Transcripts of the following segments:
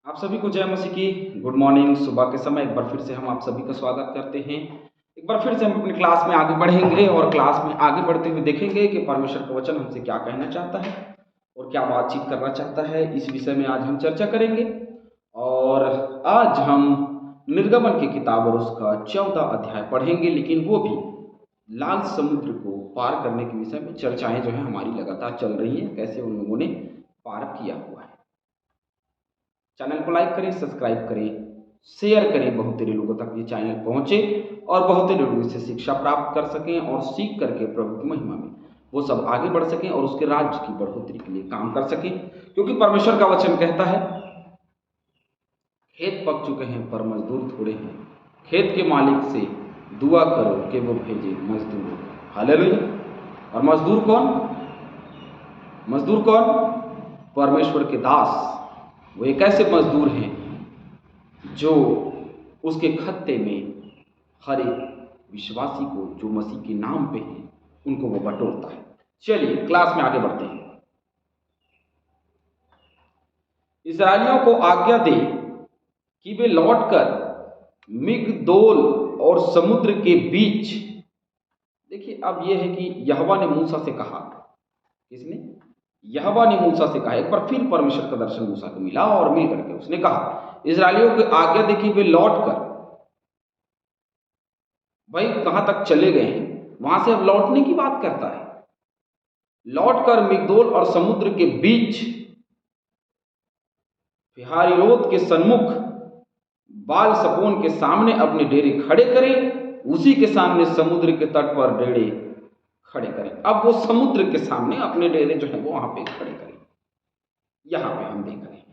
आप सभी को जय मसीह की गुड मॉर्निंग। सुबह के समय एक बार फिर से हम आप सभी का स्वागत करते हैं। एक बार फिर से हम अपनी क्लास में आगे बढ़ेंगे और क्लास में आगे बढ़ते हुए देखेंगे कि परमेश्वर का वचन हमसे क्या कहना चाहता है और क्या बातचीत करना चाहता है। इस विषय में आज हम चर्चा करेंगे और आज हम निर्गमन की किताब और उसका 14 अध्याय पढ़ेंगे, लेकिन वो भी लाल समुद्र को पार करने के विषय में चर्चाएं जो है हमारी लगातार चल रही हैं, कैसे उन लोगों ने पार किया हुआ है। चैनल को लाइक करें, सब्सक्राइब करें, शेयर करें, बहुत तेरे लोगों तक ये चैनल पहुंचे और बहुत तेरे लोग इससे शिक्षा प्राप्त कर सकें और सीख करके प्रभु की महिमा में वो सब आगे बढ़ सकें और उसके राज्य की बढ़ोतरी के लिए काम कर सकें। क्योंकि परमेश्वर का वचन कहता है, खेत पक चुके हैं पर मजदूर थोड़े हैं, खेत के मालिक से दुआ करो कि वो भेजे मजदूरों को। हालेलुया। और मजदूर कौन? मजदूर कौन? परमेश्वर के दास। वो एक ऐसे मजदूर हैं जो उसके खत्ते में हर एक विश्वासी को जो मसीह के नाम पे है उनको वो बटोरता है। चलिए क्लास में आगे बढ़ते हैं। इस्राएलियों को आज्ञा दे कि वे लौटकर मिगदोल और समुद्र के बीच, देखिए अब यह है कि यहोवा ने मूसा से कहा। किसने? यहोवा ने मूसा से कहा। एक बार फिर परमेश्वर का दर्शन मूसा को मिला और मिल करके उसने कहा इस्राएलियों को आज्ञा दे कि वे लौटकर, भाई कहां तक चले गए हैं, वहां से अब लौटने की बात करता है। लौटकर मिगदोल और समुद्र के बीच फिहाहिरोत के सन्मुख बाल सपोन के सामने अपने डेरे खड़े करें, उसी के सामने समुद्र के तट पर डेरे खड़े करें। अब वो समुद्र के सामने अपने डेरे जो है वो वहां पे खड़े करें। यहां पे हम देख रहे हैं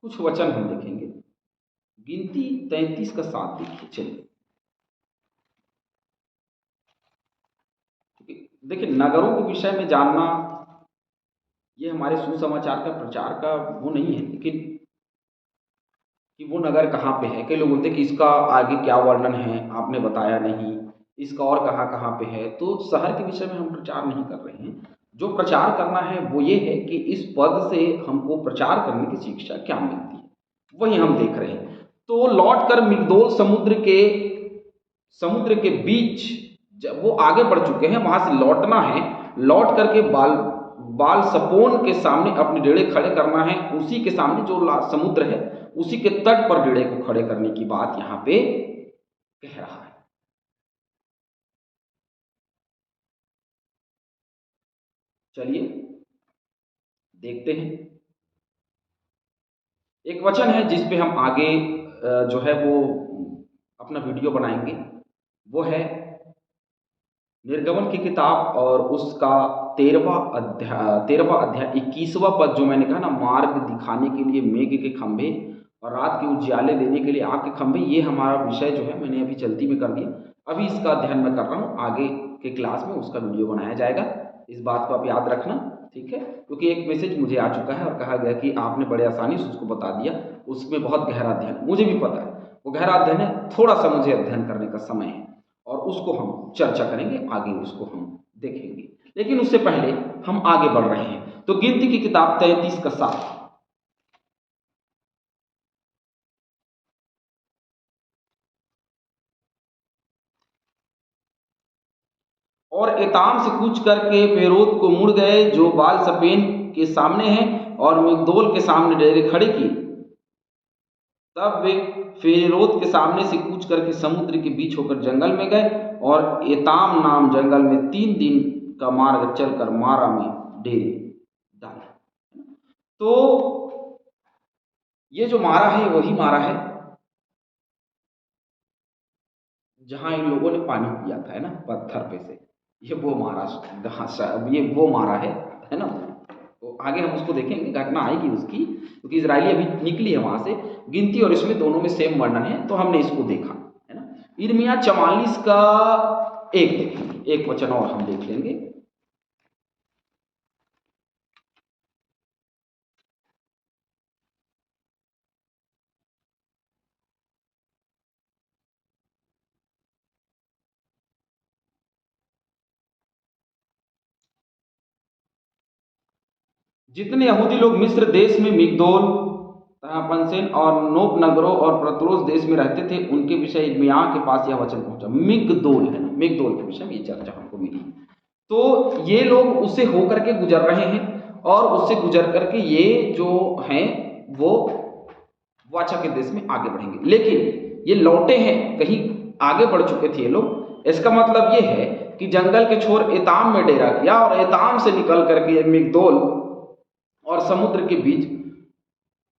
कुछ वचन हम देखेंगे। गिनती 33 का 7 देखिए। चलिए देखिए, नगरों के विषय में जानना ये हमारे सुसमाचार का प्रचार का वो नहीं है, लेकिन कि वो नगर कहाँ पे है। कई लोग बोलते हैं कि इसका आगे क्या वर्णन है, आपने बताया नहीं, इसका और कहाँ कहाँ पे है। तो शहर के विषय में हम प्रचार नहीं कर रहे हैं। जो प्रचार करना है वो ये है कि इस पद से हमको प्रचार करने की शिक्षा क्या मिलती है, वही हम देख रहे हैं। तो लौट कर मिगदोल समुद्र के बीच जब वो आगे बढ़ चुके हैं, वहां से लौटना है। लौट करके बाल बाल सपोन के सामने अपने डेड़े खड़े करना है। उसी के सामने जो समुद्र है उसी के तट पर डेड़े को खड़े करने की बात यहां पे कह रहा है। चलिए देखते हैं। एक वचन है जिस पे हम आगे जो है वो अपना वीडियो बनाएंगे। वो है निर्गमन की किताब और उसका 13वां अध्याय 21वां पद, जो मैंने कहा ना, मार्ग दिखाने के लिए मेघ के खंभे और रात के उजियाले देने के लिए आग के खंभे। ये हमारा विषय जो है मैंने अभी चलती में कर दिया। अभी इसका अध्ययन मैं कर रहा हूँ, आगे के क्लास में उसका वीडियो बनाया जाएगा। इस बात को आप याद रखना, ठीक है? क्योंकि एक मैसेज मुझे आ चुका है और कहा गया कि आपने बड़े आसानी से उसको बता दिया, उसमें बहुत गहरा अध्ययन। मुझे भी पता है वो गहरा अध्ययन है, थोड़ा सा मुझे अध्ययन करने का समय है और उसको हम चर्चा करेंगे, आगे उसको हम देखेंगे। लेकिन उससे पहले हम आगे बढ़ रहे हैं। तो गिनती की किताब 33 का 7, और एताम से कूच करके पेरोत को मुड़ गए जो बाल सपेन के सामने है और मिगदोल के सामने डेरे खड़े किए। तब वे फेरोत के सामने से कूच करके समुद्र के बीच होकर जंगल में गए और एताम नाम जंगल में 3 दिन का मार्ग चलकर मारा में डेरे डाले। तो ये जो मारा है वही मारा है जहां इन लोगों ने पानी पिया था, है ना, पत्थर पे से। ये वो मारा, अब ये वो मारा है ना। तो आगे हम उसको देखेंगे, घटना आएगी उसकी, क्योंकि इजरायली अभी निकली है वहां से। गिनती और इसमें दोनों में सेम वर्णन है, तो हमने इसको देखा, है ना। यिर्मयाह 44 का 1 देखेंगे, एक वचन और हम देख लेंगे। जितने यहूदी लोग मिस्र देश में मिगदोल, तहपन्हेस और नोप नगरों और पत्रोस देश में रहते थे, उनके विषय यिर्मयाह के पास यह वचन पहुंचा। मिगदोल है ना, मिगदोल के विषय में ये चर्चा हमको मिली। तो ये लोग उससे होकर के गुजर रहे हैं और उससे गुजर करके ये जो हैं वो वाचा के देश में आगे बढ़ेंगे, लेकिन ये लौटे हैं, कहीं आगे बढ़ चुके थे ये लोग। इसका मतलब ये है कि जंगल के छोर एताम में डेरा किया और एताम से निकल करके मिगदोल और समुद्र के बीच,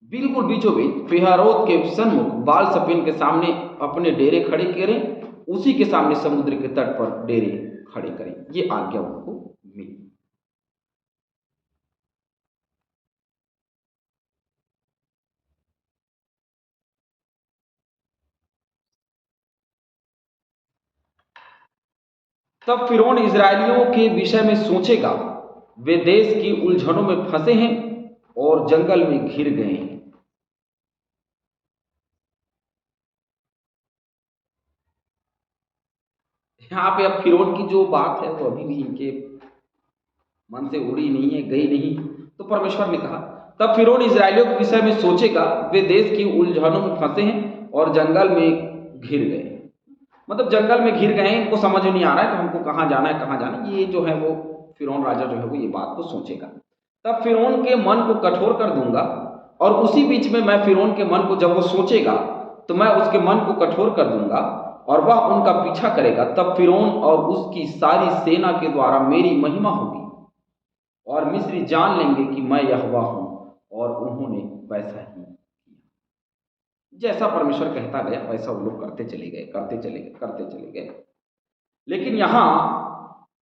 बिल्कुल बीचों बीच फिहारोत के सन्मुख बाल सपेन के सामने अपने डेरे खड़े करें, उसी के सामने समुद्र के तट पर डेरे खड़े करें। ये आज्ञा उनको मिली। तब फिरौन इजरायलियों के विषय में सोचेगा, वे देश की उलझनों में फंसे हैं और जंगल में घिर गए हैं। यहाँ पे अब फिरौन की जो बात है वो अभी भी इनके मन से उड़ी नहीं है, गई नहीं। तो परमेश्वर ने कहा, तब फिरौन इजरायलियों के विषय में सोचेगा, वे देश की उलझनों में फंसे हैं और जंगल में घिर गए। मतलब जंगल में घिर गए, इनको समझ नहीं आ रहा है कि हमको कहाँ जाना है, कहाँ जाना है। ये जो है वो फिरौन राजा जो है वो ये बात को सोचेगा। तब फिरौन के मन को कठोर कर दूंगा और उसी बीच में मैं फिरौन के मन को, जब वो सोचेगा तो मैं उसके मन को कठोर कर दूंगा और वह उनका पीछा करेगा। तब फिरौन और उसकी सारी सेना के द्वारा मेरी महिमा होगी और मिस्री जान लेंगे कि मैं यहोवा हूं। और उन्होंने वैसा ही किया। जैसा परमेश्वर कहता गया वैसा वो लोग करते चले गए, करते चले गए, करते चले गए। लेकिन यहां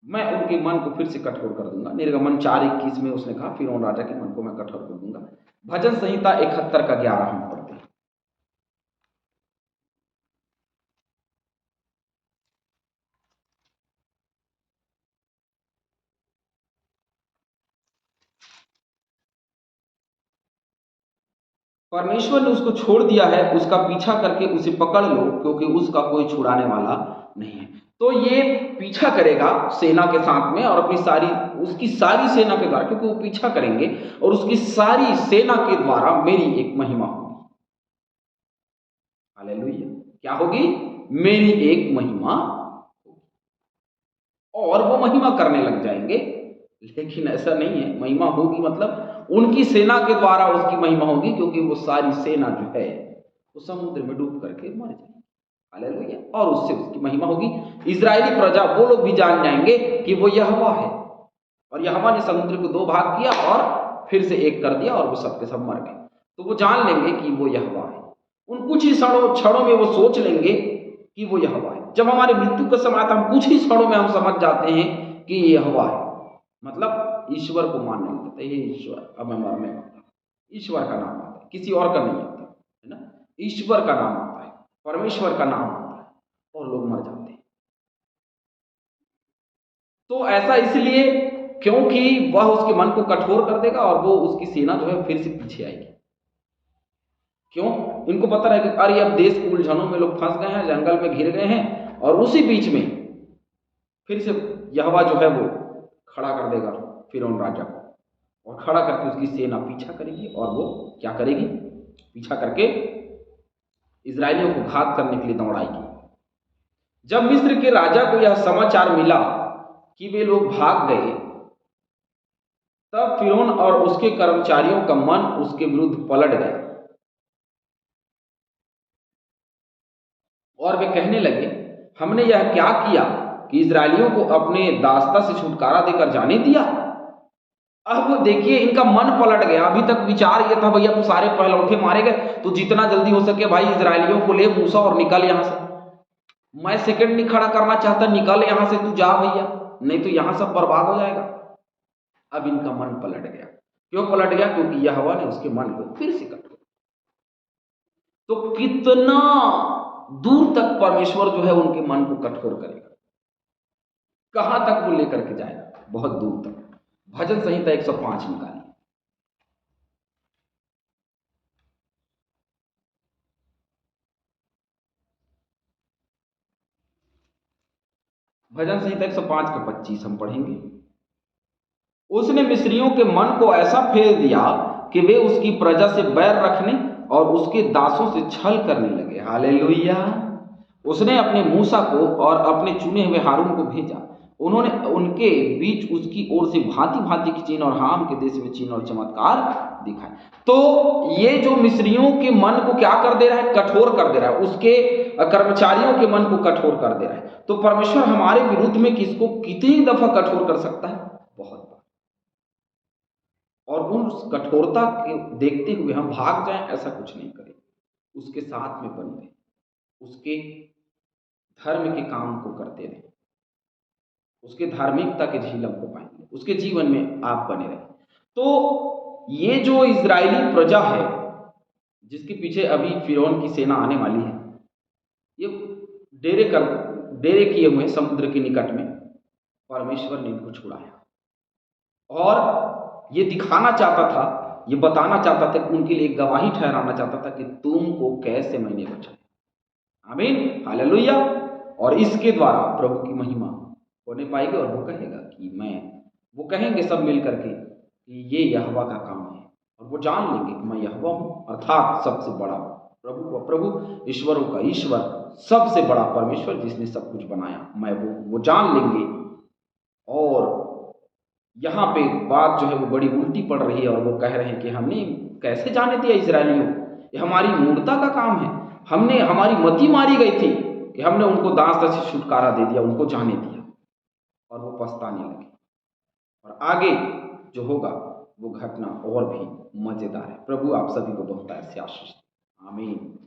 मैं उनके मन को फिर से कठोर कर दूंगा। निर्गमन 4:21 में उसने कहा, फिरौन राजा के मन को मैं कठोर कर दूंगा। भजन संहिता 71 का 11 हम पढ़ते हैं। परमेश्वर ने उसको छोड़ दिया है, उसका पीछा करके उसे पकड़ लो, क्योंकि उसका कोई छुड़ाने वाला नहीं है। तो ये पीछा करेगा सेना के साथ में और अपनी सारी, उसकी सारी सेना के द्वारा, क्योंकि वो पीछा करेंगे और उसकी सारी सेना के द्वारा मेरी एक महिमा होगी। हालेलुया। क्या होगी? मेरी एक महिमा होगी। और वो महिमा करने लग जाएंगे। लेकिन ऐसा नहीं है, महिमा होगी मतलब उनकी सेना के द्वारा उसकी महिमा होगी, क्योंकि वो सारी सेना जो है वो समुद्र में डूब करके मर जाएगी। हालेलुया। और उससे उसकी महिमा होगी। इजरायली प्रजा, वो लोग भी जान जाएंगे कि वो यहोवा है। और यहोवा ने समुद्र को दो भाग किया और फिर से एक कर दिया और वो सब के सब मर गए। तो वो जान लेंगे कि वो यहोवा है। उन कुछ ही क्षणों में वो सोच लेंगे कि वो यहोवा है। जब हमारे मृत्यु का समय आता है, हम कुछ ही क्षणों में हम समझ जाते हैं कि ये यहोवा है। मतलब ईश्वर को मानने लगते हैं, हे ईश्वर अब मैं मरने वाला हूं। ईश्वर का नाम आता है, किसी और का नहीं आता है ना। ईश्वर का नाम आता है, परमेश्वर का नाम आता है और लोग मर जाते हैं। तो ऐसा इसलिए क्योंकि वह उसके मन को कठोर कर देगा और वो उसकी सेना जो है फिर से पीछे आएगी। क्यों? इनको पता रहे कि अरे अब देश की उलझनों में लोग फंस गए हैं, जंगल में घिर गए हैं और उसी बीच में फिर से यहोवा जो है वो खड़ा कर देगा फिरौन राजा को, और खड़ा करके उसकी सेना पीछा करेगी और वो क्या करेगी? पीछा करके इजरायलियों को घात करने के लिए दौड़ाएगी। जब मिस्र के राजा को यह समाचार मिला कि वे लोग भाग गए, तब फिरौन और उसके कर्मचारियों का मन उसके विरुद्ध पलट गया और वे कहने लगे, हमने यह क्या किया कि इजरायलियों को अपने दासता से छुटकारा देकर जाने दिया? अब देखिए इनका मन पलट गया। अभी तक विचार ये था, भैया तो सारे पहलौठे मारे गए, तो जितना जल्दी हो सके भाई इजरायलियों को ले मूसा और निकल यहां से। मैं सेकंड नहीं खड़ा करना चाहता, निकल यहां से, तू जा भैया, नहीं तो यहां सब बर्बाद हो जाएगा। अब इनका मन पलट गया। क्यों पलट गया? क्योंकि यहोवा ने उसके मन को फिर से कट। तो कितना दूर तक परमेश्वर जो है उनके मन को कठोर करेगा, कहां तक वो लेकर के जाएगा? बहुत दूर तक। भजन संहिता 105 निकालिए। भजन संहिता 105 का 25 हम पढ़ेंगे। उसने मिस्रियों के मन को ऐसा फेर दिया कि वे उसकी प्रजा से बैर रखने और उसके दासों से छल करने लगे। हालेलुया। उसने अपने मूसा को और अपने चुने हुए हारून को भेजा। उन्होंने उनके बीच उसकी ओर से भांति भांति की चिन्ह और हाम के देश में चिन्ह और चमत्कार दिखाए। तो ये जो मिस्रियों के मन को क्या कर दे रहा है, कठोर कर दे रहा है, उसके कर्मचारियों के मन को कठोर कर दे रहा है। तो परमेश्वर हमारे विरुद्ध में किसको कितनी दफा कठोर कर सकता है? बहुत बार। और उस कठोरता के देखते हुए हम भाग जाएं, ऐसा कुछ नहीं करें। उसके साथ में बने रहें, उसके धर्म के काम को करते रहें, उसके धार्मिकता के झीलम को पाएंगे, उसके जीवन में आप बने रहें। तो ये जो इजरायली प्रजा है जिसके पीछे अभी फिरौन की सेना आने वाली है, ये डेरे किए हुए समुद्र के निकट में परमेश्वर ने इनको छुड़ाया और ये दिखाना चाहता था, ये बताना चाहता था, कि उनके लिए एक गवाही ठहराना चाहता था कि तुमको कैसे मैंने बचाया। आमीन, हालेलुया। और इसके द्वारा प्रभु की महिमा होने पाएगी और वो कहेगा कि वो कहेंगे सब मिल करके कि ये यहोवा का काम है, और वो जान लेंगे कि मैं यहोवा हूँ, अर्थात सबसे बड़ा प्रभु, ईश्वरों का ईश्वर, सबसे बड़ा परमेश्वर जिसने सब कुछ बनाया, मैं वो जान लेंगे। और यहाँ पे बात जो है वो बड़ी उल्टी पड़ रही है और वो कह रहे हैं कि हमने कैसे जाने दिया इजरायलियों, ये हमारी मूर्ता का काम है, हमारी मति मारी गई थी कि हमने उनको दास से छुटकारा दे दिया, उनको जाने दिया। और वो पछताने लगे। और आगे जो होगा वो घटना और भी मजेदार है। प्रभु आप सभी को बहुत ऐसे आशीष दे। आमीन।